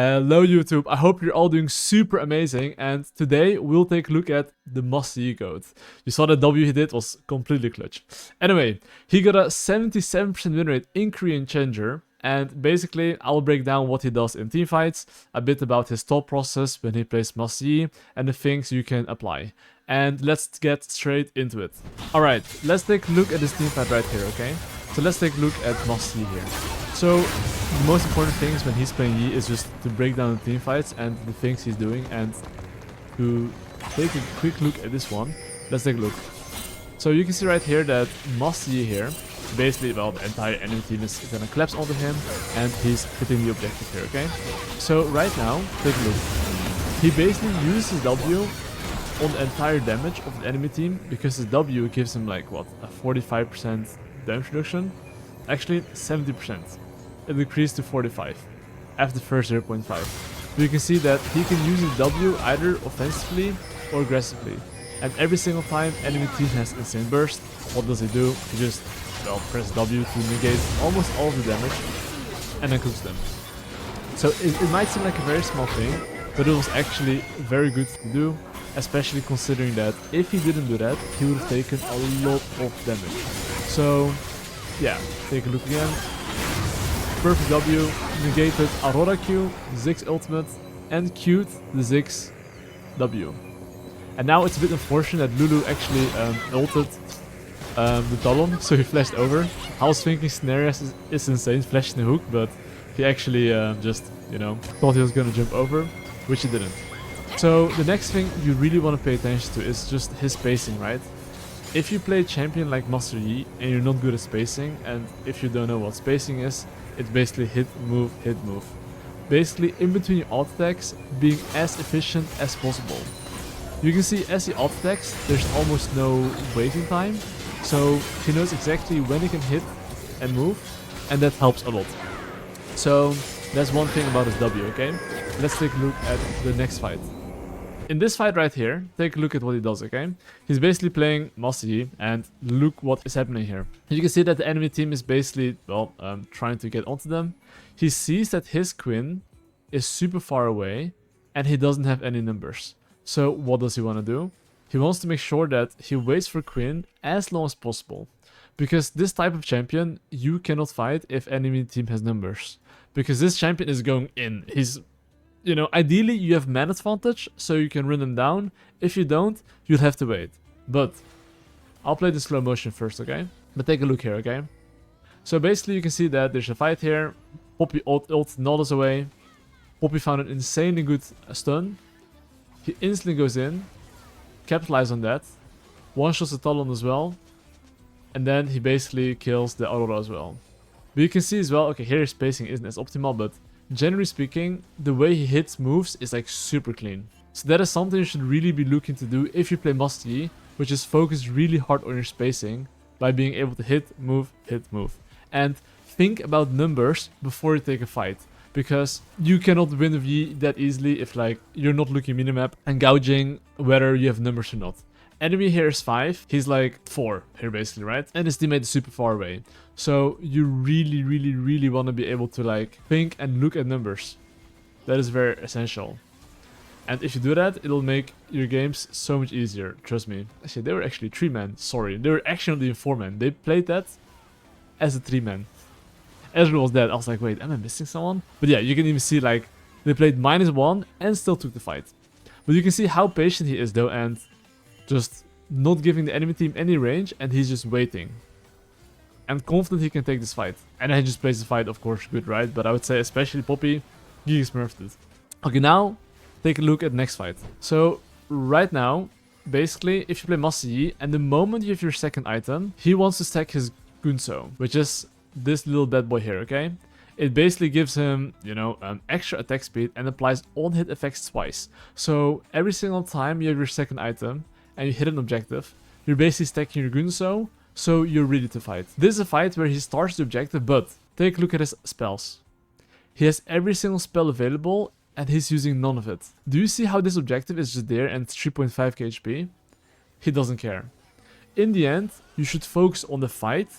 Hello YouTube, I hope you're all doing super amazing, and today we'll take a look at the Master goat. You saw the W he did was completely clutch. Anyway, he got a 77% win rate in Korean Challenger, and basically I'll break down what he does in teamfights, a bit about his thought process when he plays Master Yi, and the things you can apply. And let's get straight into it. Alright, let's take a look at this teamfight right here, okay? So let's take a look at Master Yi here. So the most important things when he's playing Yi is just to break down the teamfights and the things he's doing, and to take a quick look at this one. Let's take a look. So you can see right here that Master Yi here, basically, well, the entire enemy team is gonna collapse onto him and he's hitting the objective here, okay? So right now, take a look. He basically uses his W on the entire damage of the enemy team because his W gives him like, what, a 45% damage reduction? Actually, 70%. It decreased to 45 after the first 0.5. But you can see that he can use his W either offensively or aggressively. And every single time enemy team has insane burst, what does he do? He just, well, press W to negate almost all of the damage and then cooks them. So it might seem like a very small thing, but it was actually very good to do, especially considering that if he didn't do that, he would have taken a lot of damage. So yeah, take a look again. Perfect W, negated Aurora Q, Ziggs ultimate, and Q'd the Ziggs W. And now it's a bit unfortunate that Lulu actually ulted the Talon, so he flashed over. I was thinking Scenarios is insane, flashing the hook, but he actually just, you know, thought he was gonna jump over, which he didn't. So the next thing you really want to pay attention to is just his spacing, right? If you play a champion like Master Yi and you're not good at spacing, and if you don't know what spacing is, it's basically hit, move, hit, move. Basically in between your alt attacks, being as efficient as possible. You can see as he alt attacks, there's almost no waiting time, so he knows exactly when he can hit and move, and that helps a lot. So that's one thing about his W, okay? Let's take a look at the next fight. In this fight right here, take a look at what he does, okay? He's basically playing Master Yi, and look what is happening here. You can see that the enemy team is basically, well, trying to get onto them. He sees that his Queen is super far away, and he doesn't have any numbers. So what does he want to do? He wants to make sure that he waits for Queen as long as possible. Because this type of champion, you cannot fight if enemy team has numbers. Because this champion is going in. He's... You know, ideally you have man advantage, so you can run them down. If you don't, you'll have to wait. But I'll play the slow motion first, okay? But take a look here, okay? So basically you can see that there's a fight here. Poppy ult nulls away. Poppy found an insanely good stun. He instantly goes in. Capitalize on that. One-shots the Talon as well. And then he basically kills the Aurora as well. But you can see as well, okay, here his spacing isn't as optimal, but generally speaking, the way he hits moves is like super clean. So that is something you should really be looking to do if you play Master Yi, which is focus really hard on your spacing by being able to hit, move, and think about numbers before you take a fight. Because you cannot win with Yi that easily if like you're not looking minimap and gouging whether you have numbers or not. Enemy here is 5, he's like 4 here basically, right? And his teammate is super far away. So you really want to be able to like think and look at numbers. That is very essential. And if you do that, it'll make your games so much easier, trust me. Actually, they were actually 3-man, sorry. They were actually not even 4-man. They played that as a 3-man. Ezreal was dead. I was like, wait, am I missing someone? But yeah, you can even see like they played -1 and still took the fight. But you can see how patient he is though, and just not giving the enemy team any range, and he's just waiting. And confident he can take this fight. And then he just plays the fight, of course, good, right? But I would say especially Poppy, he smurfed it. Okay, now take a look at next fight. So right now, basically, if you play Master Yi, and the moment you have your second item, he wants to stack his Gunso, which is this little bad boy here, okay? It basically gives him, you know, extra attack speed and applies on-hit effects twice. So every single time you have your second item, and you hit an objective, you're basically stacking your Gunso, so you're ready to fight. This is a fight where he starts the objective, but take a look at his spells. He has every single spell available, and he's using none of it. Do you see how this objective is just there and 3.5k HP? He doesn't care. In the end, you should focus on the fight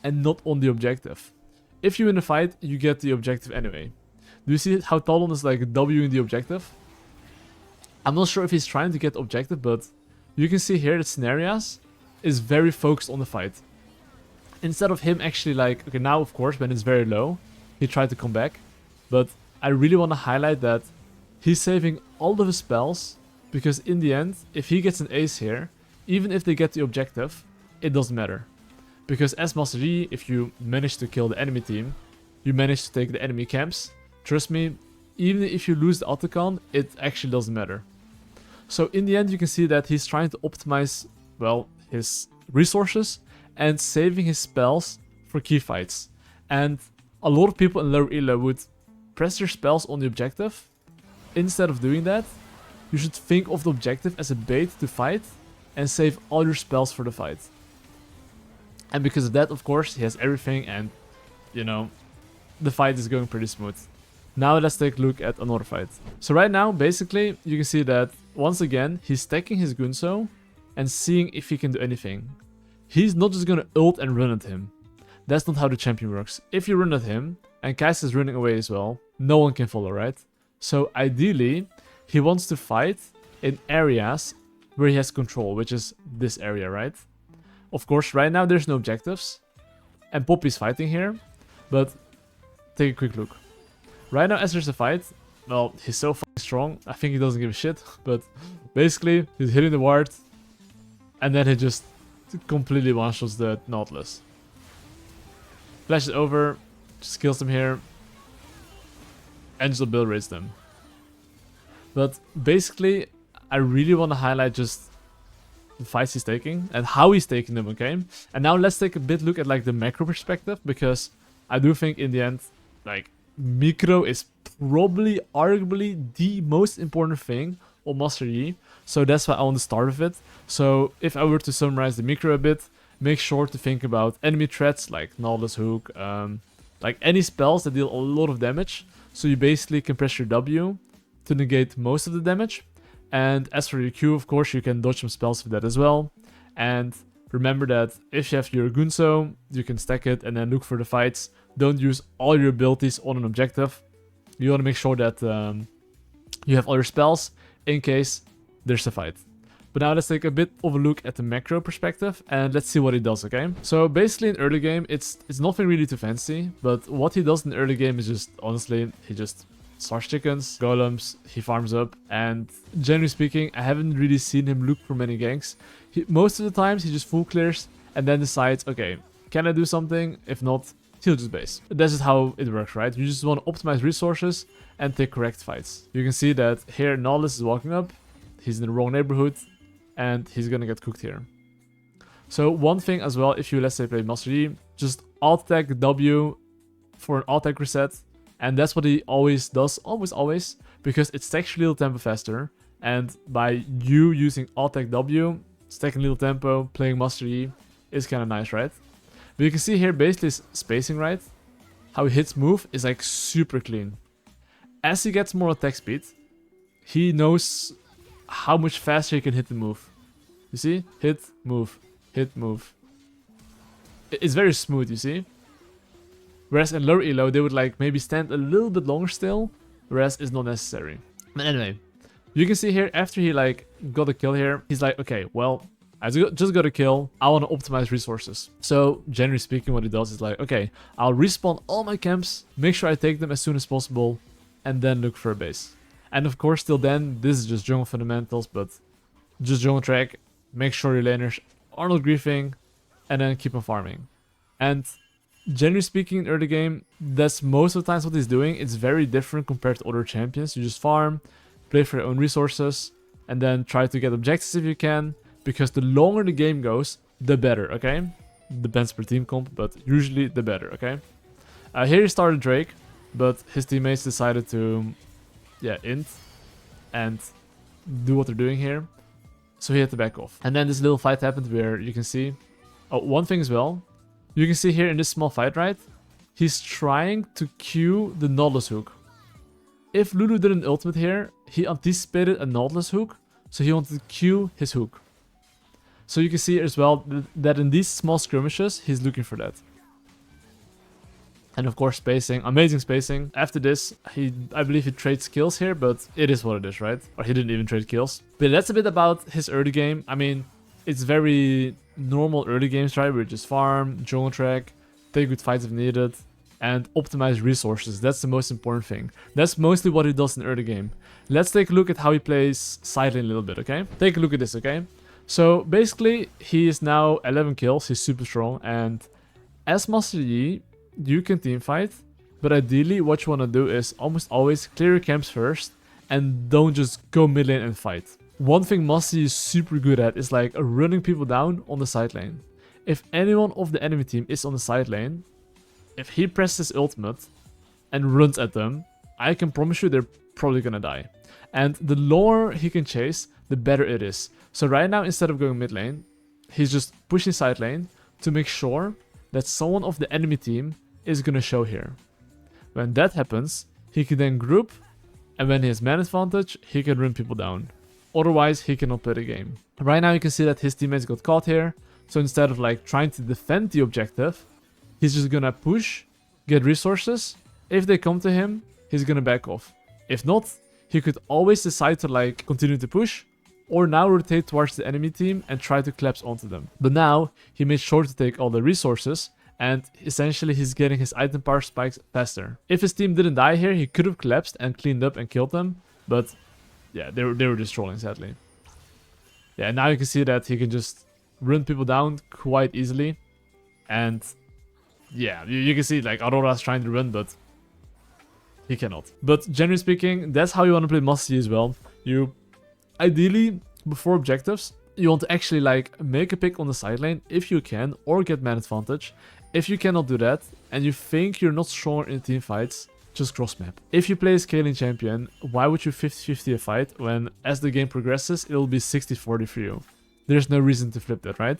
and not on the objective. If you win the fight, you get the objective anyway. Do you see how Talon is like Wing the objective? I'm not sure if he's trying to get objective, but you can see here that Scenarios is very focused on the fight. Instead of him actually like, okay, now of course when it's very low, he tried to come back. But I really want to highlight that he's saving all of his spells, because in the end, if he gets an ace here, even if they get the objective, it doesn't matter. Because as Master Yi, if you manage to kill the enemy team, you manage to take the enemy camps. Trust me, even if you lose the Otacon, it actually doesn't matter. So in the end, you can see that he's trying to optimize, well, his resources and saving his spells for key fights. And a lot of people in lower elo would press their spells on the objective. Instead of doing that, you should think of the objective as a bait to fight and save all your spells for the fight. And because of that, of course, he has everything and, you know, the fight is going pretty smooth. Now let's take a look at another fight. So right now, basically, you can see that, once again, he's stacking his Gunso and seeing if he can do anything. He's not just gonna ult and run at him. That's not how the champion works. If you run at him, and Kai'Sa is running away as well, no one can follow, right? So ideally, he wants to fight in areas where he has control, which is this area, right? Of course, right now there's no objectives, and Poppy's fighting here, but take a quick look. Right now, as there's a fight, well, he's so fucking strong, I think he doesn't give a shit, but basically, he's hitting the ward, and then he just completely one-shots the Nautilus. Flashes over, just kills them here, and just build rates them. But basically, I really want to highlight just the fights he's taking and how he's taking them, okay? And now let's take a bit look at like the macro perspective, because I do think in the end, like, micro is probably arguably the most important thing on Master Yi. So that's why I want to start with it. So if I were to summarize the micro a bit, make sure to think about enemy threats like Nautilus Hook, like any spells that deal a lot of damage. So you basically can press your W to negate most of the damage. And as for your Q, of course, you can dodge some spells with that as well. And remember that if you have your Gunso, you can stack it and then look for the fights. Don't use all your abilities on an objective. You want to make sure that you have all your spells in case there's a fight. But now let's take a bit of a look at the macro perspective and let's see what he does, okay? So basically in early game, it's nothing really too fancy, but what he does in early game is just, honestly, he just starts chickens, golems, he farms up, and generally speaking, I haven't really seen him look for many ganks. Most of the times, he just full clears and then decides, okay, can I do something? If not, he'll just base. That's just how it works, right? You just want to optimize resources and take correct fights. You can see that here Nautilus is walking up, he's in the wrong neighborhood, and he's gonna get cooked here. So one thing as well, if you, let's say, play Master Yi, just alt-tag W for an alt-tag reset. And that's what he always does, always, because it stacks your little tempo faster. And by you using alt-tag W, stacking little tempo, playing Master Yi, is kind of nice, right? But you can see here, basically his spacing, right? How he hits move is like super clean. As he gets more attack speed, he knows how much faster he can hit the move. You see? Hit, move, hit, move. It's very smooth, you see? Whereas in lower elo, they would like maybe stand a little bit longer still, whereas it's not necessary. But anyway, you can see here, after he like got a kill here, he's like, okay, well, I just got a kill, I want to optimize resources. So generally speaking, what he does is like, okay, I'll respawn all my camps, make sure I take them as soon as possible, and then look for a base. And of course, till then, this is just jungle fundamentals, but just jungle track, make sure your laners are not griefing, and then keep on farming. And generally speaking, in early game, that's most of the times what he's doing. It's very different compared to other champions. You just farm, play for your own resources, and then try to get objectives if you can, because the longer the game goes, the better, okay? Depends per team comp, but usually the better, okay? Here he started Drake, but his teammates decided to, int and do what they're doing here. So he had to back off. And then this little fight happened where you can see, one thing as well, you can see here in this small fight, right? He's trying to Q the Nautilus hook. If Lulu did an ultimate here, he anticipated a Nautilus hook, so he wanted to Q his hook. So you can see as well that in these small skirmishes, he's looking for that. And of course, spacing, amazing spacing. After this, I believe he trades kills here, but it is what it is, right? Or he didn't even trade kills. But that's a bit about his early game. I mean, it's very normal early games, right? Where you just farm, jungle track, take good fights if needed, and optimize resources. That's the most important thing. That's mostly what he does in early game. Let's take a look at how he plays side lane a little bit, okay? Take a look at this, okay? So basically, he is now 11 kills. He's super strong, and as Master Yi, you can teamfight, but ideally what you want to do is almost always clear your camps first and don't just go mid lane and fight. One thing Master Yi is super good at is like running people down on the side lane. If anyone of the enemy team is on the side lane, if he presses his ultimate and runs at them, I can promise you they're probably gonna die. And the lower he can chase, the better it is. So right now, instead of going mid lane, he's just pushing side lane to make sure that someone of the enemy team is gonna show here. When that happens, he can then group, and when he has man advantage, he can run people down. Otherwise, he cannot play the game. Right now, you can see that his teammates got caught here. So instead of like trying to defend the objective, he's just gonna push, get resources. If they come to him, he's gonna back off. If not, he could always decide to like continue to push, or now rotate towards the enemy team and try to collapse onto them. But now, he made sure to take all the resources, and essentially he's getting his item power spikes faster. If his team didn't die here, he could have collapsed and cleaned up and killed them, but yeah, they were just trolling, sadly. Yeah, now you can see that he can just run people down quite easily, and yeah, you can see like Aurora's trying to run, but he cannot. But generally speaking, that's how you want to play Master Yi as well. You ideally, before objectives, you want to actually like make a pick on the side lane if you can, or get man advantage. If you cannot do that, and you think you're not stronger in team fights, just cross map. If you play a scaling champion, why would you 50-50 a fight when as the game progresses, it'll be 60-40 for you? There's no reason to flip that, right?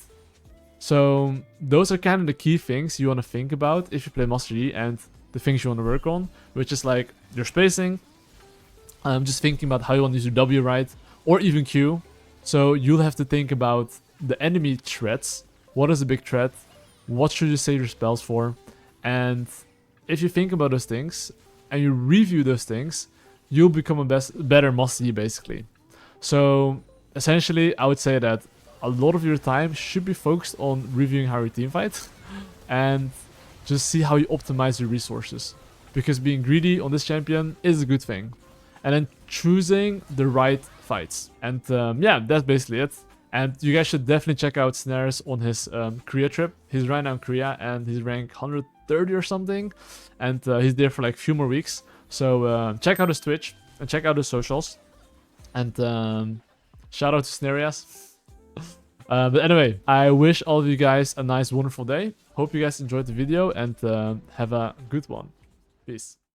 So those are kind of the key things you want to think about if you play Master Yi, and the things you want to work on, which is like your spacing, just thinking about how you want to use your W right, or even Q. So you'll have to think about the enemy threats. What is a big threat? What should you save your spells for? And if you think about those things and you review those things, you'll become a better Master Yi basically. So essentially, I would say that a lot of your time should be focused on reviewing how your team fights and just see how you optimize your resources. Because being greedy on this champion is a good thing. And then choosing the right fights. And yeah, that's basically it. And you guys should definitely check out Snares on his Korea trip. He's right now in Korea and he's ranked 130 or something. And he's there for like a few more weeks. So check out his Twitch and check out his socials. And shout out to Snares. But anyway, I wish all of you guys a nice, wonderful day. Hope you guys enjoyed the video and have a good one. Peace.